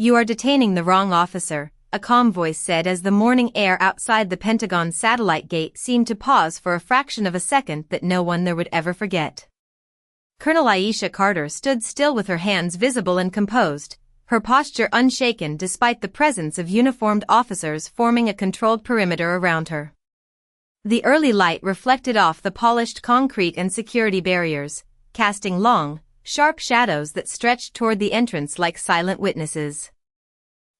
"You are detaining the wrong officer," a calm voice said as the morning air outside the Pentagon satellite gate seemed to pause for a fraction of a second that no one there would ever forget. Colonel Aisha Carter stood still with her hands visible and composed, her posture unshaken despite the presence of uniformed officers forming a controlled perimeter around her. The early light reflected off the polished concrete and security barriers, casting long, sharp shadows that stretched toward the entrance like silent witnesses.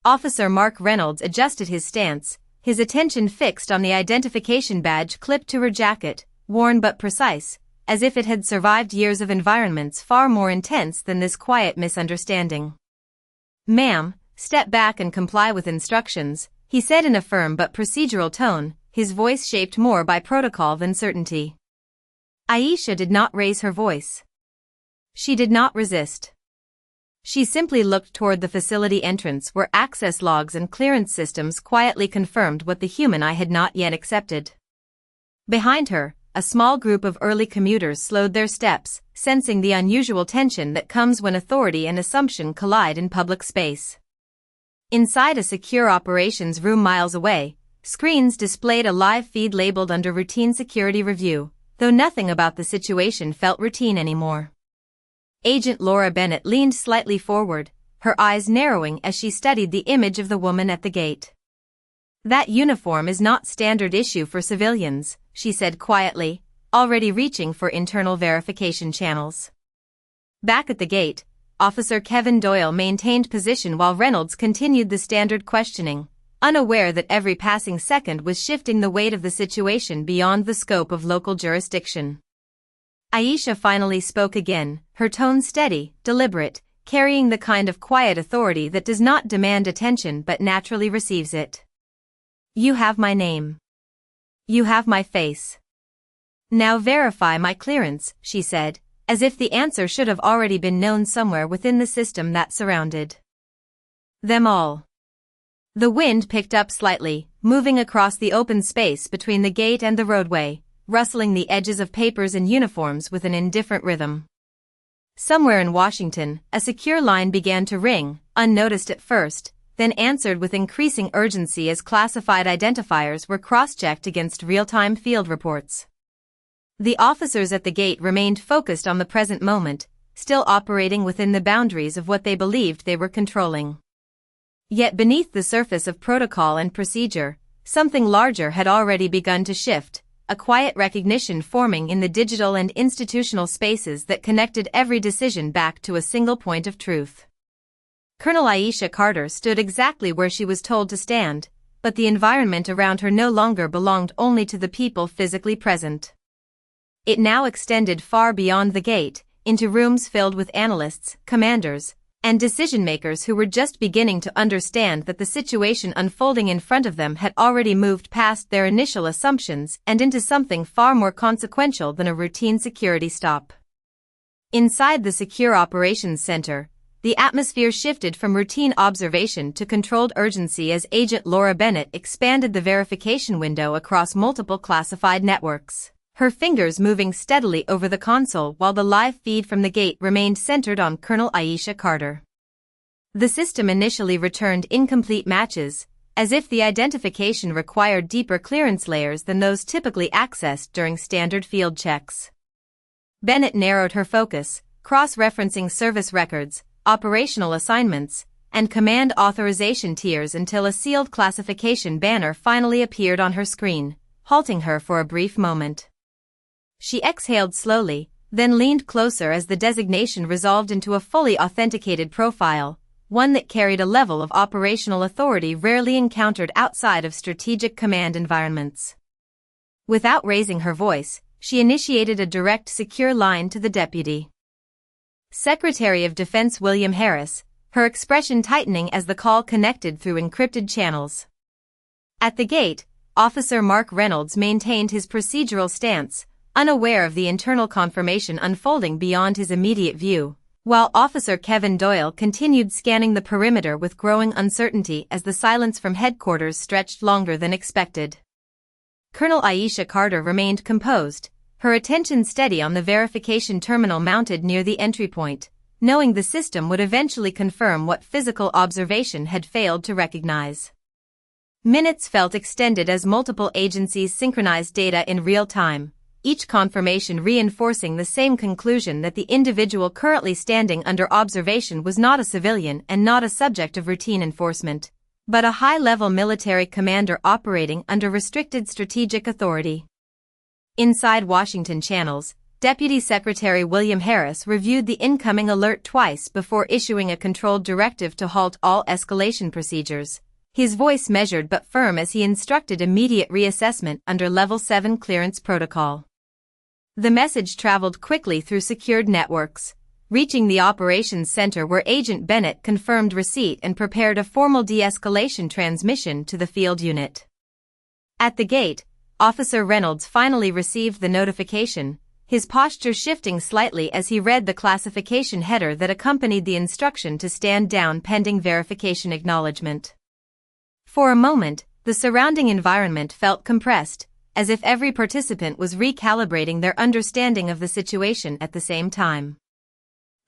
Officer Mark Reynolds adjusted his stance, his attention fixed on the identification badge clipped to her jacket, worn but precise, as if it had survived years of environments far more intense than this quiet misunderstanding. "Ma'am, step back and comply with instructions," he said in a firm but procedural tone, his voice shaped more by protocol than certainty. Aisha did not raise her voice. She did not resist. She simply looked toward the facility entrance where access logs and clearance systems quietly confirmed what the human eye had not yet accepted. Behind her, a small group of early commuters slowed their steps, sensing the unusual tension that comes when authority and assumption collide in public space. Inside a secure operations room miles away, screens displayed a live feed labeled under routine security review, though nothing about the situation felt routine anymore. Agent Laura Bennett leaned slightly forward, her eyes narrowing as she studied the image of the woman at the gate. "That uniform is not standard issue for civilians," she said quietly, already reaching for internal verification channels. Back at the gate, Officer Kevin Doyle maintained position while Reynolds continued the standard questioning, unaware that every passing second was shifting the weight of the situation beyond the scope of local jurisdiction. Aisha finally spoke again, her tone steady, deliberate, carrying the kind of quiet authority that does not demand attention but naturally receives it. "You have my name. You have my face. Now verify my clearance," she said, as if the answer should have already been known somewhere within the system that surrounded them all. The wind picked up slightly, moving across the open space between the gate and the roadway, rustling the edges of papers and uniforms with an indifferent rhythm. Somewhere in Washington, a secure line began to ring, unnoticed at first, then answered with increasing urgency as classified identifiers were cross-checked against real-time field reports. The officers at the gate remained focused on the present moment, still operating within the boundaries of what they believed they were controlling. Yet beneath the surface of protocol and procedure, something larger had already begun to shift, a quiet recognition forming in the digital and institutional spaces that connected every decision back to a single point of truth. Colonel Aisha Carter stood exactly where she was told to stand, but the environment around her no longer belonged only to the people physically present. It now extended far beyond the gate, into rooms filled with analysts, commanders, and decision-makers who were just beginning to understand that the situation unfolding in front of them had already moved past their initial assumptions and into something far more consequential than a routine security stop. Inside the Secure Operations Center, the atmosphere shifted from routine observation to controlled urgency as Agent Laura Bennett expanded the verification window across multiple classified networks, her fingers moving steadily over the console while the live feed from the gate remained centered on Colonel Aisha Carter. The system initially returned incomplete matches, as if the identification required deeper clearance layers than those typically accessed during standard field checks. Bennett narrowed her focus, cross-referencing service records, operational assignments, and command authorization tiers until a sealed classification banner finally appeared on her screen, halting her for a brief moment. She exhaled slowly, then leaned closer as the designation resolved into a fully authenticated profile, one that carried a level of operational authority rarely encountered outside of strategic command environments. Without raising her voice, she initiated a direct, secure line to the Deputy Secretary of Defense William Harris, her expression tightening as the call connected through encrypted channels. At the gate, Officer Mark Reynolds maintained his procedural stance, unaware of the internal confirmation unfolding beyond his immediate view, while Officer Kevin Doyle continued scanning the perimeter with growing uncertainty as the silence from headquarters stretched longer than expected. Colonel Aisha Carter remained composed, her attention steady on the verification terminal mounted near the entry point, knowing the system would eventually confirm what physical observation had failed to recognize. Minutes felt extended as multiple agencies synchronized data in real time, each confirmation reinforcing the same conclusion that the individual currently standing under observation was not a civilian and not a subject of routine enforcement, but a high-level military commander operating under restricted strategic authority. Inside Washington channels, Deputy Secretary William Harris reviewed the incoming alert twice before issuing a controlled directive to halt all escalation procedures, his voice measured but firm as he instructed immediate reassessment under Level 7 clearance protocol. The message traveled quickly through secured networks, reaching the operations center where Agent Bennett confirmed receipt and prepared a formal de-escalation transmission to the field unit. At the gate, Officer Reynolds finally received the notification, his posture shifting slightly as he read the classification header that accompanied the instruction to stand down pending verification acknowledgement. For a moment, the surrounding environment felt compressed, as if every participant was recalibrating their understanding of the situation at the same time.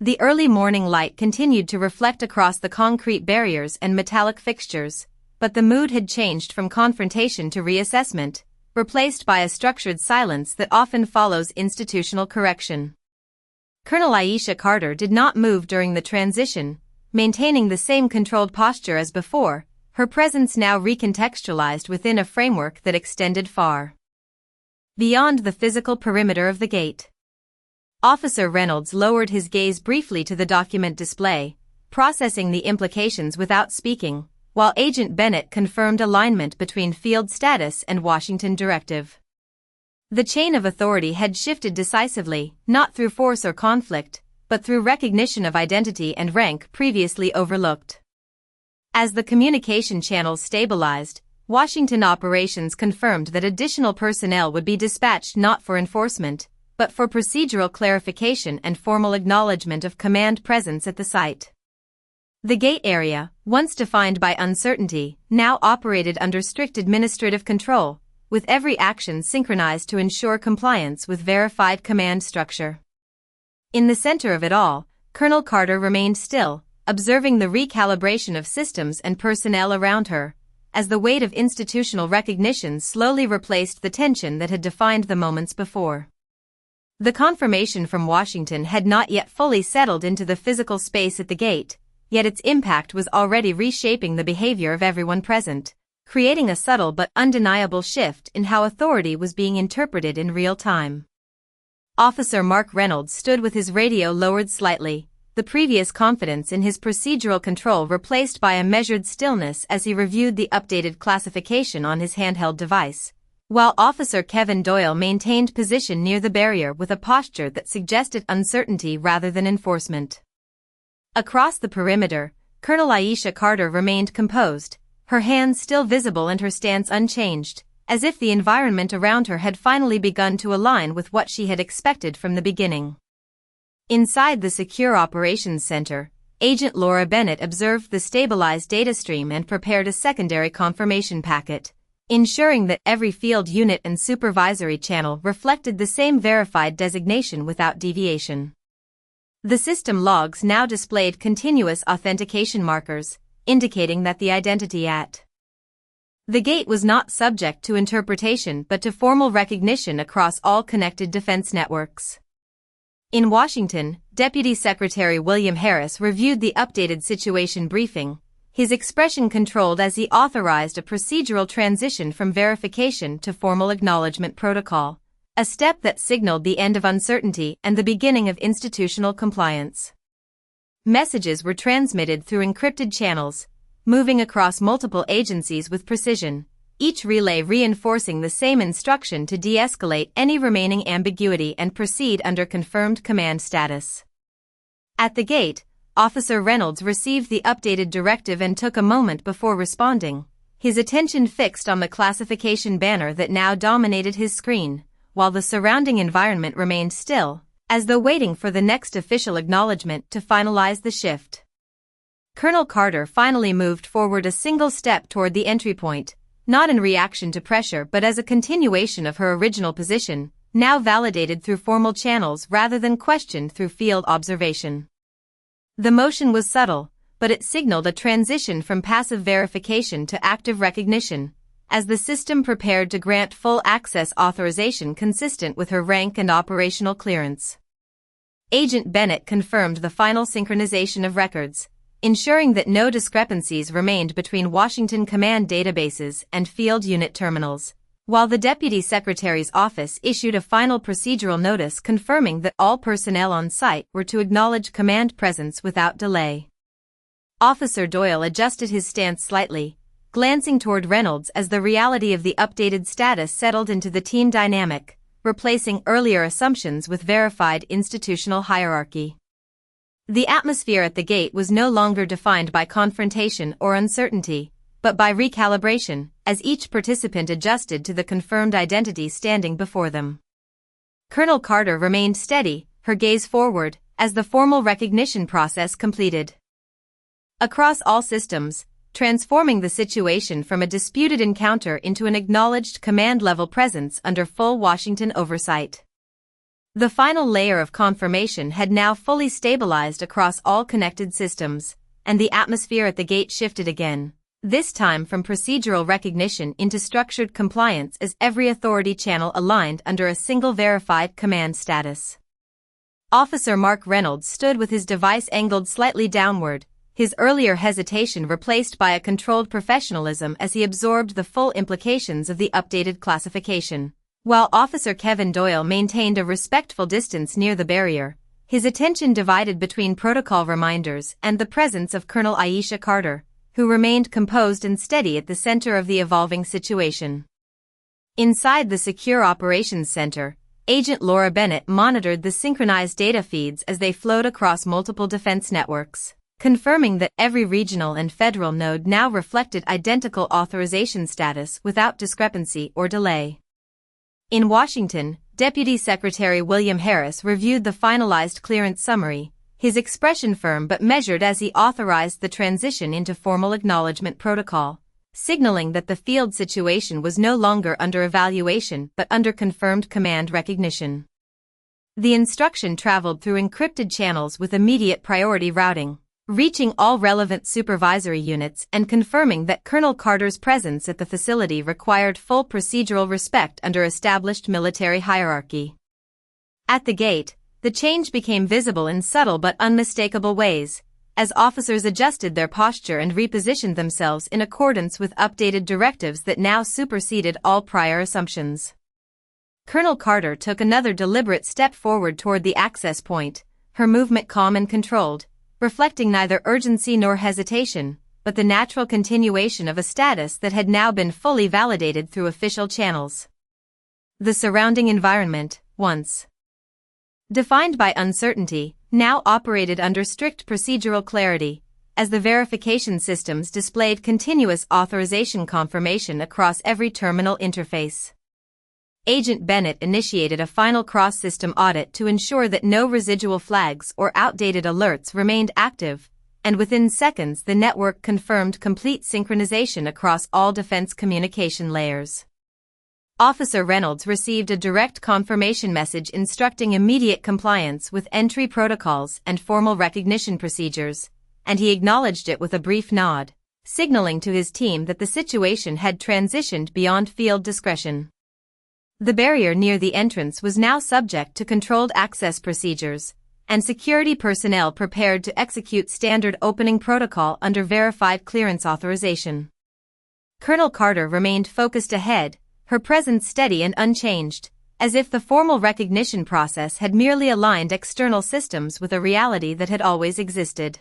The early morning light continued to reflect across the concrete barriers and metallic fixtures, but the mood had changed from confrontation to reassessment, replaced by a structured silence that often follows institutional correction. Colonel Aisha Carter did not move during the transition, maintaining the same controlled posture as before, her presence now recontextualized within a framework that extended far beyond the physical perimeter of the gate. Officer Reynolds lowered his gaze briefly to the document display, processing the implications without speaking, while Agent Bennett confirmed alignment between field status and Washington directive. The chain of authority had shifted decisively, not through force or conflict, but through recognition of identity and rank previously overlooked. As the communication channels stabilized, Washington operations confirmed that additional personnel would be dispatched not for enforcement, but for procedural clarification and formal acknowledgement of command presence at the site. The gate area, once defined by uncertainty, now operated under strict administrative control, with every action synchronized to ensure compliance with verified command structure. In the center of it all, Colonel Carter remained still, observing the recalibration of systems and personnel around her, as the weight of institutional recognition slowly replaced the tension that had defined the moments before. The confirmation from Washington had not yet fully settled into the physical space at the gate, yet its impact was already reshaping the behavior of everyone present, creating a subtle but undeniable shift in how authority was being interpreted in real time. Officer Mark Reynolds stood with his radio lowered slightly, the previous confidence in his procedural control replaced by a measured stillness as he reviewed the updated classification on his handheld device, while Officer Kevin Doyle maintained position near the barrier with a posture that suggested uncertainty rather than enforcement. Across the perimeter, Colonel Aisha Carter remained composed, her hands still visible and her stance unchanged, as if the environment around her had finally begun to align with what she had expected from the beginning. Inside the Secure Operations Center, Agent Laura Bennett observed the stabilized data stream and prepared a secondary confirmation packet, ensuring that every field unit and supervisory channel reflected the same verified designation without deviation. The system logs now displayed continuous authentication markers, indicating that the identity at the gate was not subject to interpretation but to formal recognition across all connected defense networks. In Washington, Deputy Secretary William Harris reviewed the updated situation briefing, his expression controlled as he authorized a procedural transition from verification to formal acknowledgement protocol, a step that signaled the end of uncertainty and the beginning of institutional compliance. Messages were transmitted through encrypted channels, moving across multiple agencies with precision, each relay reinforcing the same instruction to de-escalate any remaining ambiguity and proceed under confirmed command status. At the gate, Officer Reynolds received the updated directive and took a moment before responding, his attention fixed on the classification banner that now dominated his screen, while the surrounding environment remained still, as though waiting for the next official acknowledgement to finalize the shift. Colonel Carter finally moved forward a single step toward the entry point, not in reaction to pressure but as a continuation of her original position, now validated through formal channels rather than questioned through field observation. The motion was subtle, but it signaled a transition from passive verification to active recognition, as the system prepared to grant full access authorization consistent with her rank and operational clearance. Agent Bennett confirmed the final synchronization of records, ensuring that no discrepancies remained between Washington command databases and field unit terminals, while the Deputy Secretary's office issued a final procedural notice confirming that all personnel on site were to acknowledge command presence without delay. Officer Doyle adjusted his stance slightly, glancing toward Reynolds as the reality of the updated status settled into the team dynamic, replacing earlier assumptions with verified institutional hierarchy. The atmosphere at the gate was no longer defined by confrontation or uncertainty, but by recalibration, as each participant adjusted to the confirmed identity standing before them. Colonel Carter remained steady, her gaze forward, as the formal recognition process completed. Across all systems, transforming the situation from a disputed encounter into an acknowledged command-level presence under full Washington oversight. The final layer of confirmation had now fully stabilized across all connected systems, and the atmosphere at the gate shifted again, this time from procedural recognition into structured compliance as every authority channel aligned under a single verified command status. Officer Mark Reynolds stood with his device angled slightly downward, his earlier hesitation replaced by a controlled professionalism as he absorbed the full implications of the updated classification. While Officer Kevin Doyle maintained a respectful distance near the barrier, his attention divided between protocol reminders and the presence of Colonel Aisha Carter, who remained composed and steady at the center of the evolving situation. Inside the Secure Operations Center, Agent Laura Bennett monitored the synchronized data feeds as they flowed across multiple defense networks, confirming that every regional and federal node now reflected identical authorization status without discrepancy or delay. In Washington, Deputy Secretary William Harris reviewed the finalized clearance summary, his expression firm but measured as he authorized the transition into formal acknowledgement protocol, signaling that the field situation was no longer under evaluation but under confirmed command recognition. The instruction traveled through encrypted channels with immediate priority routing, reaching all relevant supervisory units and confirming that Colonel Carter's presence at the facility required full procedural respect under established military hierarchy. At the gate, the change became visible in subtle but unmistakable ways, as officers adjusted their posture and repositioned themselves in accordance with updated directives that now superseded all prior assumptions. Colonel Carter took another deliberate step forward toward the access point, her movement calm and controlled, reflecting neither urgency nor hesitation, but the natural continuation of a status that had now been fully validated through official channels. The surrounding environment, once defined by uncertainty, now operated under strict procedural clarity, as the verification systems displayed continuous authorization confirmation across every terminal interface. Agent Bennett initiated a final cross-system audit to ensure that no residual flags or outdated alerts remained active, and within seconds the network confirmed complete synchronization across all defense communication layers. Officer Reynolds received a direct confirmation message instructing immediate compliance with entry protocols and formal recognition procedures, and he acknowledged it with a brief nod, signaling to his team that the situation had transitioned beyond field discretion. The barrier near the entrance was now subject to controlled access procedures, and security personnel prepared to execute standard opening protocol under verified clearance authorization. Colonel Carter remained focused ahead, her presence steady and unchanged, as if the formal recognition process had merely aligned external systems with a reality that had always existed.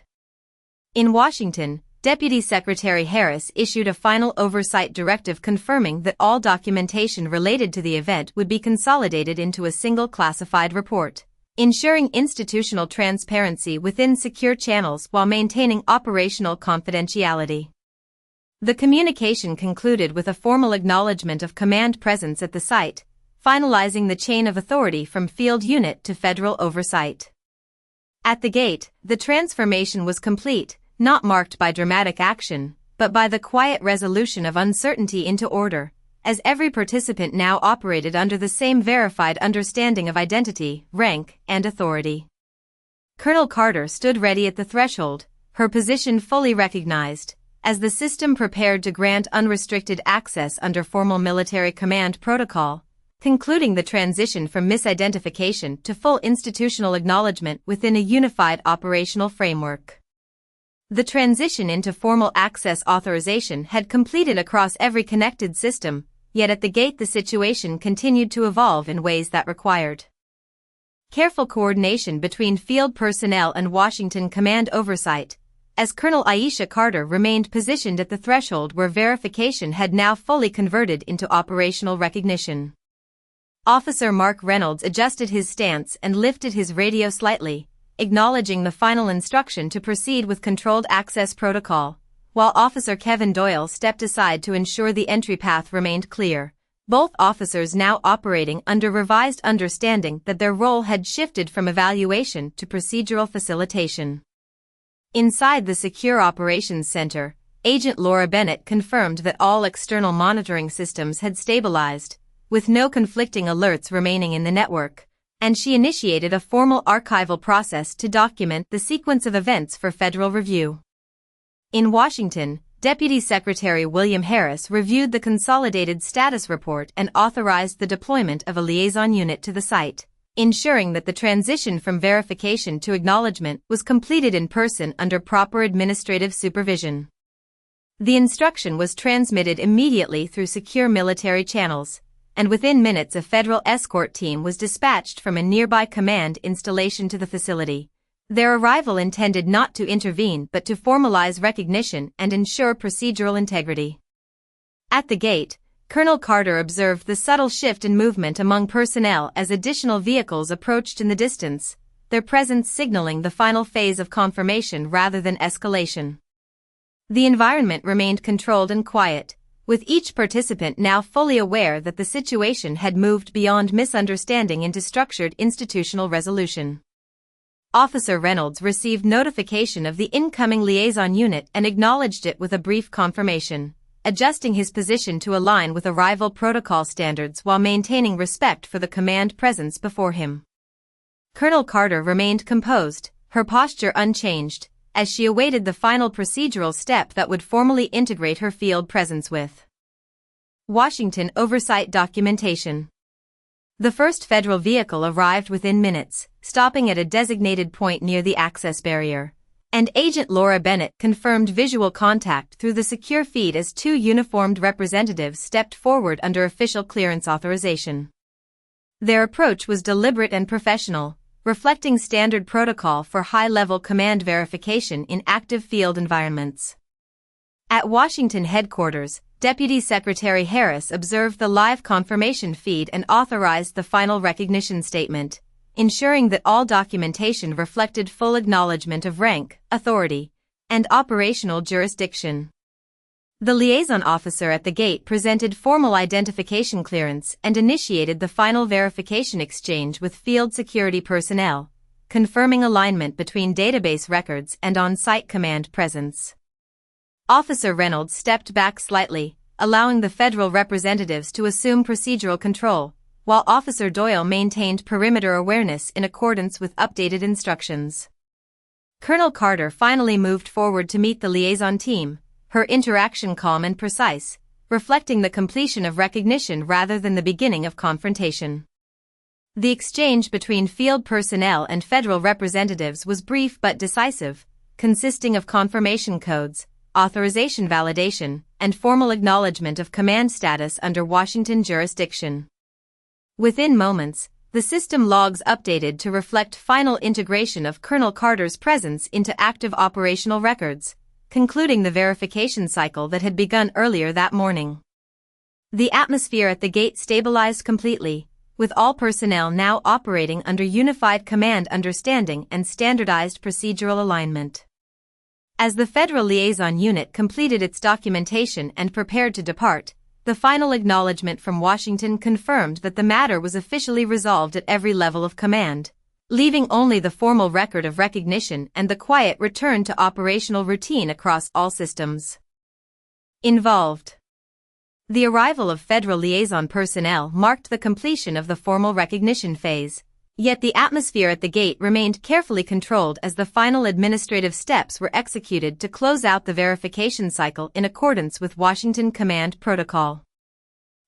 In Washington, Deputy Secretary Harris issued a final oversight directive confirming that all documentation related to the event would be consolidated into a single classified report, ensuring institutional transparency within secure channels while maintaining operational confidentiality. The communication concluded with a formal acknowledgement of command presence at the site, finalizing the chain of authority from field unit to federal oversight. At the gate, the transformation was complete, not marked by dramatic action, but by the quiet resolution of uncertainty into order, as every participant now operated under the same verified understanding of identity, rank, and authority. Colonel Carter stood ready at the threshold, her position fully recognized, as the system prepared to grant unrestricted access under formal military command protocol, concluding the transition from misidentification to full institutional acknowledgement within a unified operational framework. The transition into formal access authorization had completed across every connected system, yet at the gate the situation continued to evolve in ways that required careful coordination between field personnel and Washington command oversight, as Colonel Aisha Carter remained positioned at the threshold where verification had now fully converted into operational recognition. Officer Mark Reynolds adjusted his stance and lifted his radio slightly, acknowledging the final instruction to proceed with controlled access protocol, while Officer Kevin Doyle stepped aside to ensure the entry path remained clear, both officers now operating under revised understanding that their role had shifted from evaluation to procedural facilitation. Inside the Secure Operations Center, Agent Laura Bennett confirmed that all external monitoring systems had stabilized, with no conflicting alerts remaining in the network, and she initiated a formal archival process to document the sequence of events for federal review. In Washington, Deputy Secretary William Harris reviewed the consolidated status report and authorized the deployment of a liaison unit to the site, ensuring that the transition from verification to acknowledgement was completed in person under proper administrative supervision. The instruction was transmitted immediately through secure military channels, and within minutes a federal escort team was dispatched from a nearby command installation to the facility, their arrival intended not to intervene but to formalize recognition and ensure procedural integrity. At the gate, Colonel Carter observed the subtle shift in movement among personnel as additional vehicles approached in the distance, their presence signaling the final phase of confirmation rather than escalation. The environment remained controlled and quiet, with each participant now fully aware that the situation had moved beyond misunderstanding into structured institutional resolution. Officer Reynolds received notification of the incoming liaison unit and acknowledged it with a brief confirmation, adjusting his position to align with arrival protocol standards while maintaining respect for the command presence before him. Colonel Carter remained composed, her posture unchanged, as she awaited the final procedural step that would formally integrate her field presence with Washington oversight documentation. The first federal vehicle arrived within minutes, stopping at a designated point near the access barrier, and Agent Laura Bennett confirmed visual contact through the secure feed as two uniformed representatives stepped forward under official clearance authorization. Their approach was deliberate and professional, reflecting standard protocol for high-level command verification in active field environments. At Washington headquarters, Deputy Secretary Harris observed the live confirmation feed and authorized the final recognition statement, ensuring that all documentation reflected full acknowledgement of rank, authority, and operational jurisdiction. The liaison officer at the gate presented formal identification clearance and initiated the final verification exchange with field security personnel, confirming alignment between database records and on-site command presence. Officer Reynolds stepped back slightly, allowing the federal representatives to assume procedural control, while Officer Doyle maintained perimeter awareness in accordance with updated instructions. Colonel Carter finally moved forward to meet the liaison team, her interaction calm and precise, reflecting the completion of recognition rather than the beginning of confrontation. The exchange between field personnel and federal representatives was brief but decisive, consisting of confirmation codes, authorization validation, and formal acknowledgement of command status under Washington jurisdiction. Within moments, the system logs updated to reflect final integration of Colonel Carter's presence into active operational records, concluding the verification cycle that had begun earlier that morning. The atmosphere at the gate stabilized completely, with all personnel now operating under unified command understanding and standardized procedural alignment. As the Federal Liaison Unit completed its documentation and prepared to depart, the final acknowledgement from Washington confirmed that the matter was officially resolved at every level of command, leaving only the formal record of recognition and the quiet return to operational routine across all systems involved. The arrival of Federal liaison personnel marked the completion of the formal recognition phase, Yet the atmosphere at the gate remained carefully controlled as the final administrative steps were executed to close out the verification cycle in accordance with Washington Command Protocol.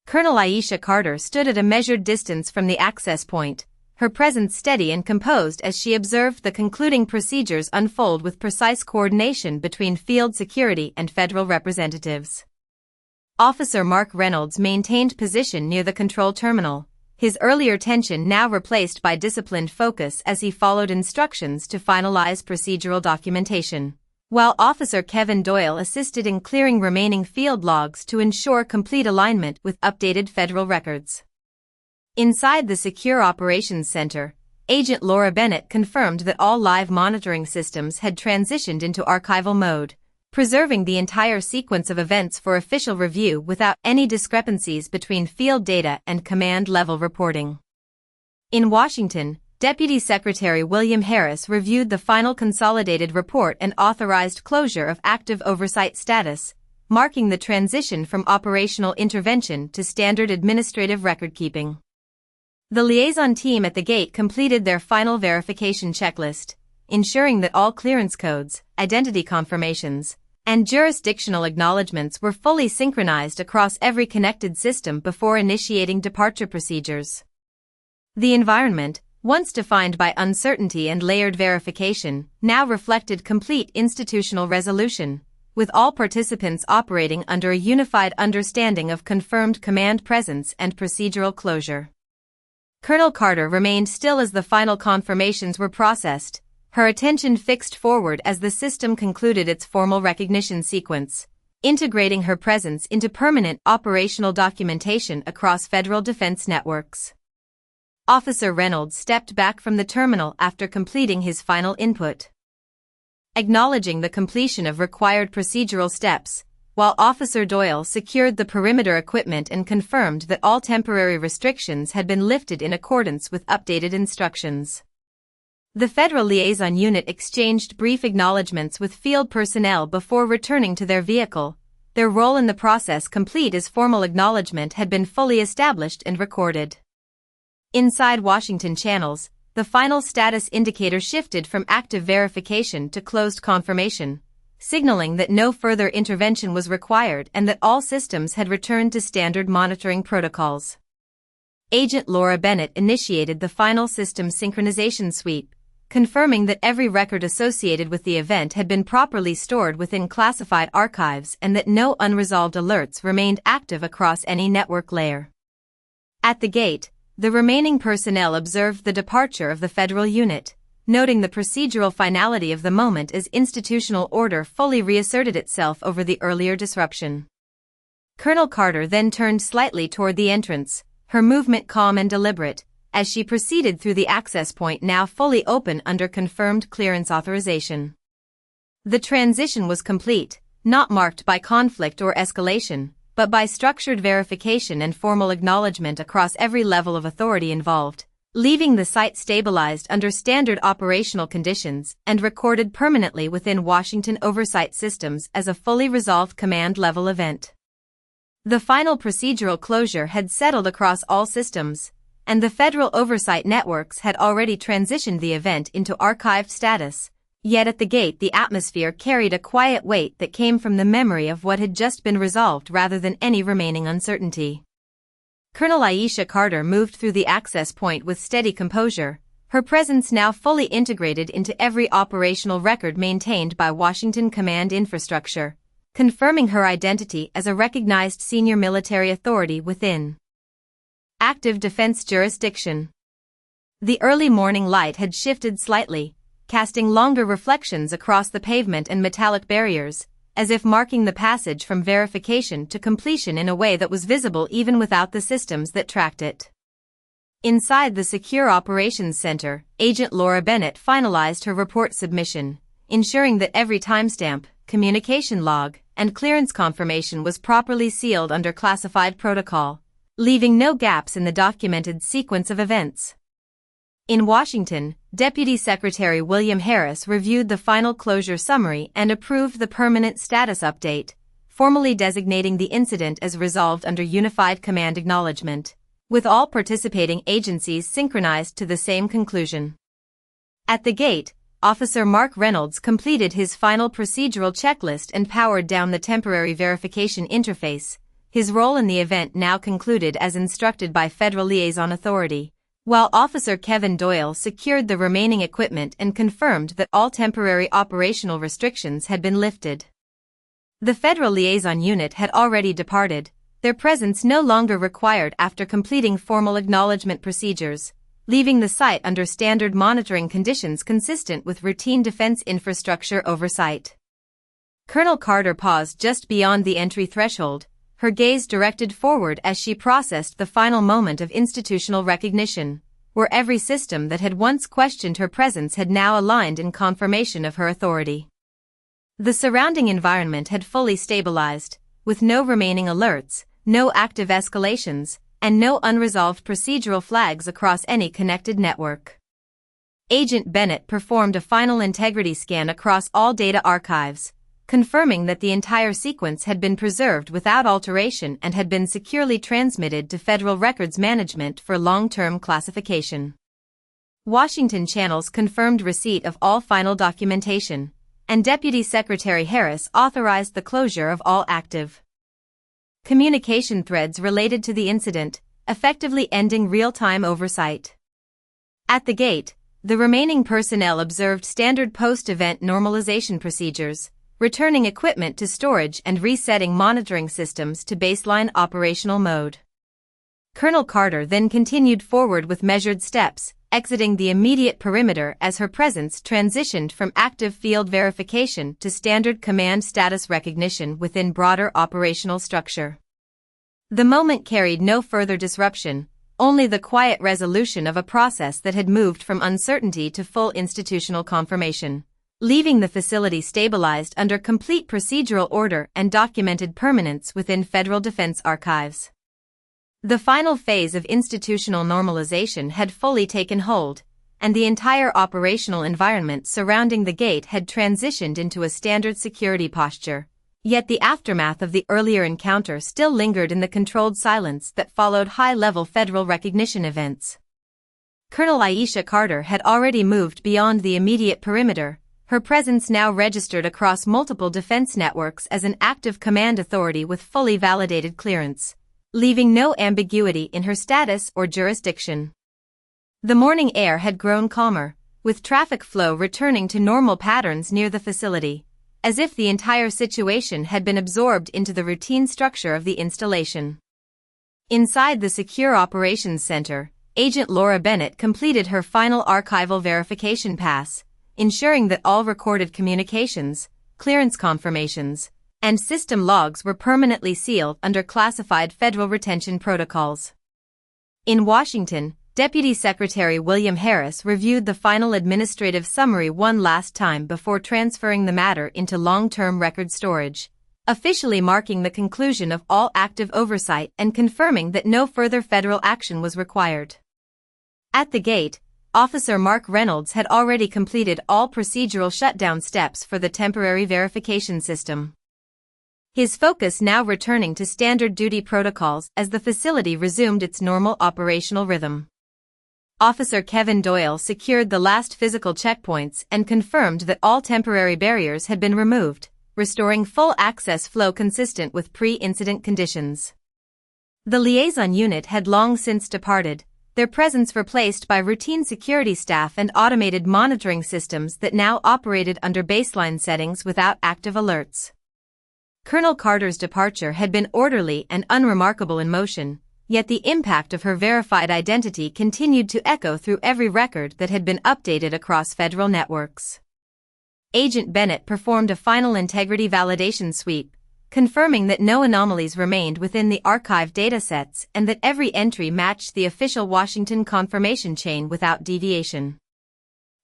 Colonel Aisha Carter stood at a measured distance from the access point, her presence steady and composed as she observed the concluding procedures unfold with precise coordination between field security and federal representatives. Officer Mark Reynolds maintained position near the control terminal, his earlier tension now replaced by disciplined focus as he followed instructions to finalize procedural documentation, while Officer Kevin Doyle assisted in clearing remaining field logs to ensure complete alignment with updated federal records. Inside the Secure Operations Center, Agent Laura Bennett confirmed that all live monitoring systems had transitioned into archival mode, preserving the entire sequence of events for official review without any discrepancies between field data and command-level reporting. In Washington, Deputy Secretary William Harris reviewed the final consolidated report and authorized closure of active oversight status, marking the transition from operational intervention to standard administrative record-keeping. The liaison team at the gate completed their final verification checklist, ensuring that all clearance codes, identity confirmations, and jurisdictional acknowledgments were fully synchronized across every connected system before initiating departure procedures. The environment, once defined by uncertainty and layered verification, now reflected complete institutional resolution, with all participants operating under a unified understanding of confirmed command presence and procedural closure. Colonel Carter remained still as the final confirmations were processed, her attention fixed forward as the system concluded its formal recognition sequence, integrating her presence into permanent operational documentation across federal defense networks. Officer Reynolds stepped back from the terminal after completing his final input. Acknowledging the completion of required procedural steps, while Officer Doyle secured the perimeter equipment and confirmed that all temporary restrictions had been lifted in accordance with updated instructions. The Federal Liaison Unit exchanged brief acknowledgments with field personnel before returning to their vehicle, their role in the process complete as formal acknowledgment had been fully established and recorded. Inside Washington channels, the final status indicator shifted from active verification to closed confirmation, signaling that no further intervention was required and that all systems had returned to standard monitoring protocols. Agent Laura Bennett initiated the final system synchronization sweep, confirming that every record associated with the event had been properly stored within classified archives and that no unresolved alerts remained active across any network layer. At the gate, the remaining personnel observed the departure of the federal unit, noting the procedural finality of the moment as institutional order fully reasserted itself over the earlier disruption. Colonel Carter then turned slightly toward the entrance, her movement calm and deliberate, as she proceeded through the access point now fully open under confirmed clearance authorization. The transition was complete, not marked by conflict or escalation, but by structured verification and formal acknowledgement across every level of authority involved, leaving the site stabilized under standard operational conditions and recorded permanently within Washington oversight systems as a fully resolved command-level event. The final procedural closure had settled across all systems, and the federal oversight networks had already transitioned the event into archived status, yet at the gate the atmosphere carried a quiet weight that came from the memory of what had just been resolved rather than any remaining uncertainty. Colonel Aisha Carter moved through the access point with steady composure, her presence now fully integrated into every operational record maintained by Washington Command infrastructure, confirming her identity as a recognized senior military authority within active defense jurisdiction. The early morning light had shifted slightly, casting longer reflections across the pavement and metallic barriers, as if marking the passage from verification to completion in a way that was visible even without the systems that tracked it. Inside the Secure Operations Center, Agent Laura Bennett finalized her report submission, ensuring that every timestamp, communication log, and clearance confirmation was properly sealed under classified protocol, leaving no gaps in the documented sequence of events. In Washington, Deputy Secretary William Harris reviewed the final closure summary and approved the permanent status update, formally designating the incident as resolved under Unified Command Acknowledgement, with all participating agencies synchronized to the same conclusion. At the gate, Officer Mark Reynolds completed his final procedural checklist and powered down the temporary verification interface, his role in the event now concluded as instructed by Federal Liaison Authority, while Officer Kevin Doyle secured the remaining equipment and confirmed that all temporary operational restrictions had been lifted. The Federal Liaison Unit had already departed, their presence no longer required after completing formal acknowledgement procedures, leaving the site under standard monitoring conditions consistent with routine defense infrastructure oversight. Colonel Carter paused just beyond the entry threshold, her gaze directed forward as she processed the final moment of institutional recognition, where every system that had once questioned her presence had now aligned in confirmation of her authority. The surrounding environment had fully stabilized, with no remaining alerts, no active escalations, and no unresolved procedural flags across any connected network. Agent Bennett performed a final integrity scan across all data archives, confirming that the entire sequence had been preserved without alteration and had been securely transmitted to Federal Records Management for long-term classification. Washington channels confirmed receipt of all final documentation, and Deputy Secretary Harris authorized the closure of all active communication threads related to the incident, effectively ending real-time oversight. At the gate, the remaining personnel observed standard post-event normalization procedures, returning equipment to storage and resetting monitoring systems to baseline operational mode. Colonel Carter then continued forward with measured steps, exiting the immediate perimeter as her presence transitioned from active field verification to standard command status recognition within broader operational structure. The moment carried no further disruption, only the quiet resolution of a process that had moved from uncertainty to full institutional confirmation, leaving the facility stabilized under complete procedural order and documented permanence within Federal Defense Archives. The final phase of institutional normalization had fully taken hold, and the entire operational environment surrounding the gate had transitioned into a standard security posture. Yet the aftermath of the earlier encounter still lingered in the controlled silence that followed high-level federal recognition events. Colonel Aisha Carter had already moved beyond the immediate perimeter, her presence now registered across multiple defense networks as an active command authority with fully validated clearance, leaving no ambiguity in her status or jurisdiction. The morning air had grown calmer, with traffic flow returning to normal patterns near the facility, as if the entire situation had been absorbed into the routine structure of the installation. Inside the Secure Operations Center, Agent Laura Bennett completed her final archival verification pass, ensuring that all recorded communications, clearance confirmations, and system logs were permanently sealed under classified federal retention protocols. In Washington, Deputy Secretary William Harris reviewed the final administrative summary one last time before transferring the matter into long-term record storage, officially marking the conclusion of all active oversight and confirming that no further federal action was required. At the gate, Officer Mark Reynolds had already completed all procedural shutdown steps for the temporary verification system, his focus now returning to standard duty protocols as the facility resumed its normal operational rhythm. Officer Kevin Doyle secured the last physical checkpoints and confirmed that all temporary barriers had been removed, restoring full access flow consistent with pre-incident conditions. The liaison unit had long since departed, their presence replaced by routine security staff and automated monitoring systems that now operated under baseline settings without active alerts. Colonel Carter's departure had been orderly and unremarkable in motion, yet the impact of her verified identity continued to echo through every record that had been updated across federal networks. Agent Bennett performed a final integrity validation sweep, confirming that no anomalies remained within the archive datasets and that every entry matched the official Washington confirmation chain without deviation.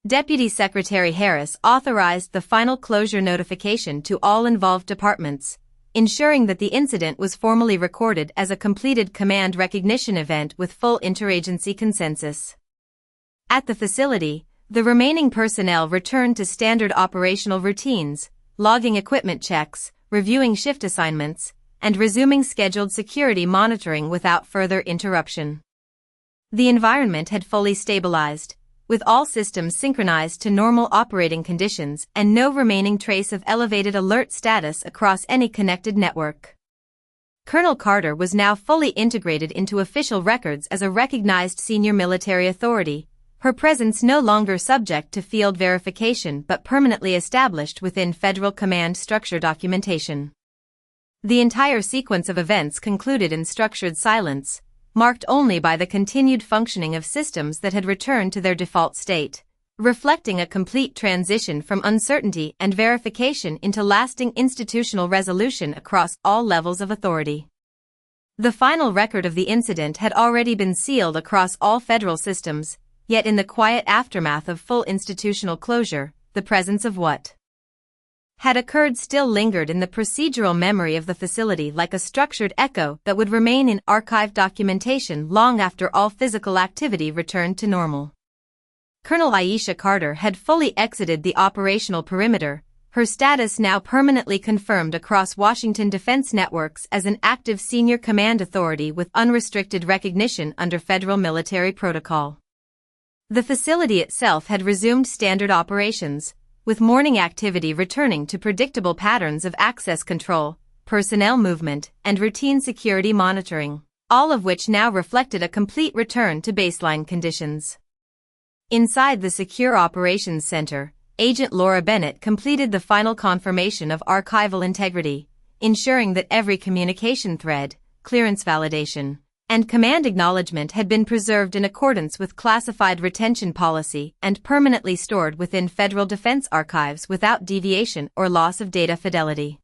Deputy Secretary Harris authorized the final closure notification to all involved departments, ensuring that the incident was formally recorded as a completed command recognition event with full interagency consensus. At the facility, the remaining personnel returned to standard operational routines, logging equipment checks, reviewing shift assignments, and resuming scheduled security monitoring without further interruption. The environment had fully stabilized, with all systems synchronized to normal operating conditions and no remaining trace of elevated alert status across any connected network. Colonel Carter was now fully integrated into official records as a recognized senior military authority, her presence no longer subject to field verification but permanently established within Federal Command structure documentation. The entire sequence of events concluded in structured silence, marked only by the continued functioning of systems that had returned to their default state, reflecting a complete transition from uncertainty and verification into lasting institutional resolution across all levels of authority. The final record of the incident had already been sealed across all federal systems, yet in the quiet aftermath of full institutional closure, the presence of what had occurred still lingered in the procedural memory of the facility like a structured echo that would remain in archived documentation long after all physical activity returned to normal. Colonel Aisha Carter had fully exited the operational perimeter, her status now permanently confirmed across Washington defense networks as an active senior command authority with unrestricted recognition under federal military protocol. The facility itself had resumed standard operations, with morning activity returning to predictable patterns of access control, personnel movement, and routine security monitoring, all of which now reflected a complete return to baseline conditions. Inside the Secure Operations Center, Agent Laura Bennett completed the final confirmation of archival integrity, ensuring that every communication thread, clearance validation, and command acknowledgement had been preserved in accordance with classified retention policy and permanently stored within federal defense archives without deviation or loss of data fidelity.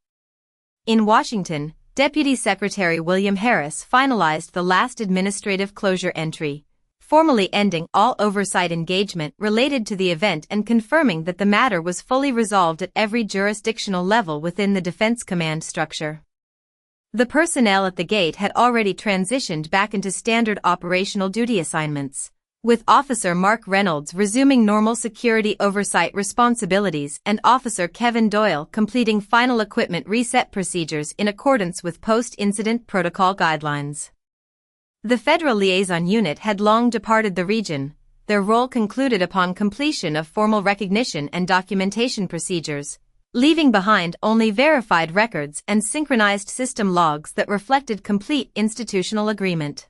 In Washington, Deputy Secretary William Harris finalized the last administrative closure entry, formally ending all oversight engagement related to the event and confirming that the matter was fully resolved at every jurisdictional level within the Defense Command structure. The personnel at the gate had already transitioned back into standard operational duty assignments, with Officer Mark Reynolds resuming normal security oversight responsibilities and Officer Kevin Doyle completing final equipment reset procedures in accordance with post-incident protocol guidelines. The Federal Liaison Unit had long departed the region, their role concluded upon completion of formal recognition and documentation procedures, leaving behind only verified records and synchronized system logs that reflected complete institutional agreement.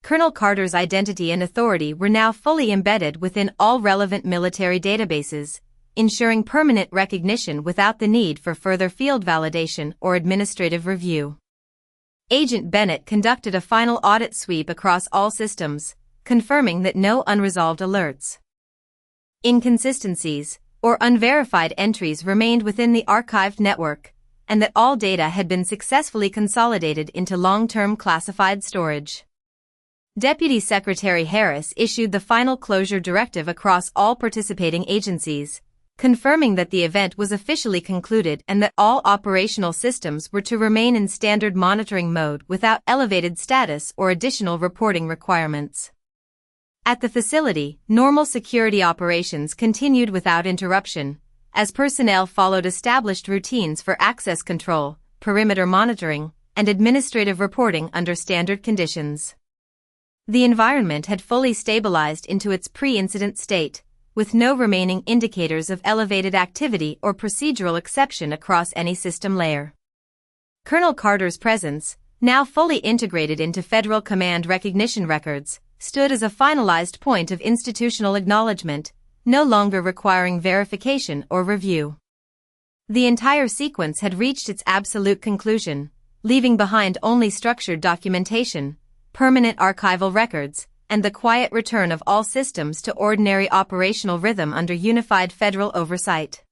Colonel Carter's identity and authority were now fully embedded within all relevant military databases, ensuring permanent recognition without the need for further field validation or administrative review. Agent Bennett conducted a final audit sweep across all systems, confirming that no unresolved alerts, inconsistencies, or unverified entries remained within the archived network, and that all data had been successfully consolidated into long-term classified storage. Deputy Secretary Harris issued the final closure directive across all participating agencies, confirming that the event was officially concluded and that all operational systems were to remain in standard monitoring mode without elevated status or additional reporting requirements. At the facility, normal security operations continued without interruption, as personnel followed established routines for access control, perimeter monitoring, and administrative reporting under standard conditions. The environment had fully stabilized into its pre-incident state, with no remaining indicators of elevated activity or procedural exception across any system layer. Colonel Carter's presence, now fully integrated into Federal Command recognition records, stood as a finalized point of institutional acknowledgement, no longer requiring verification or review. The entire sequence had reached its absolute conclusion, leaving behind only structured documentation, permanent archival records, and the quiet return of all systems to ordinary operational rhythm under unified federal oversight.